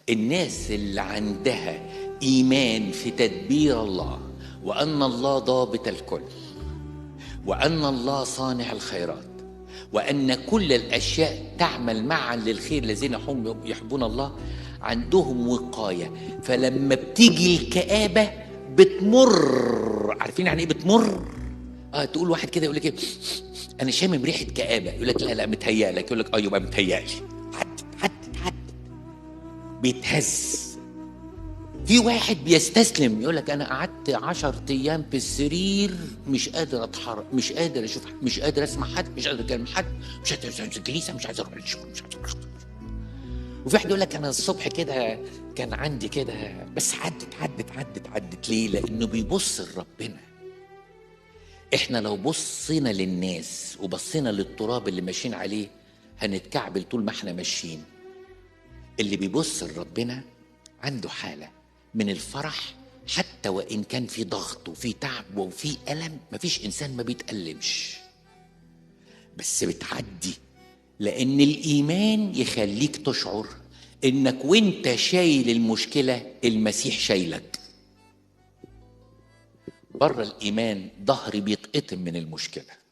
الناس اللي عندها إيمان في تدبير الله، وأن الله ضابط الكل، وأن الله صانع الخيرات، وأن كل الأشياء تعمل معا للخير الذين هم يحبون الله، عندهم وقاية. فلما بتيجي الكآبة بتمر. عارفين يعني إيه بتمر؟ تقول واحد كده يقول لك إيه، أنا شامم ريحة كآبة، يقول لك لا متهيألك، يقول لك يبقى متهيألي. عدت بيتهز. في واحد بيستسلم، يقول لك انا قعدت 10 ايام في السرير مش قادر اتحرك، مش قادر اشوف حد، مش قادر اسمع حد، مش قادر اكلم حد، مش قادر انزل الكنيسه، مش عايز اروح الشغل، مش عايز اروح. وفي واحد يقول لك انا الصبح كده كان عندي كده، بس عدت. ليه؟ لانه بيبص لربنا. احنا لو بصينا للناس وبصينا للتراب اللي ماشيين عليه هنتكعبل طول ما احنا ماشيين. اللي بيبص لربنا عنده حالة من الفرح، حتى وإن كان في ضغط وفي تعب وفي ألم. مفيش إنسان ما بيتألمش، بس بتعدي، لأن الإيمان يخليك تشعر إنك وإنت شايل المشكلة المسيح شايلك. بره الإيمان ظهري بيتقطم من المشكلة.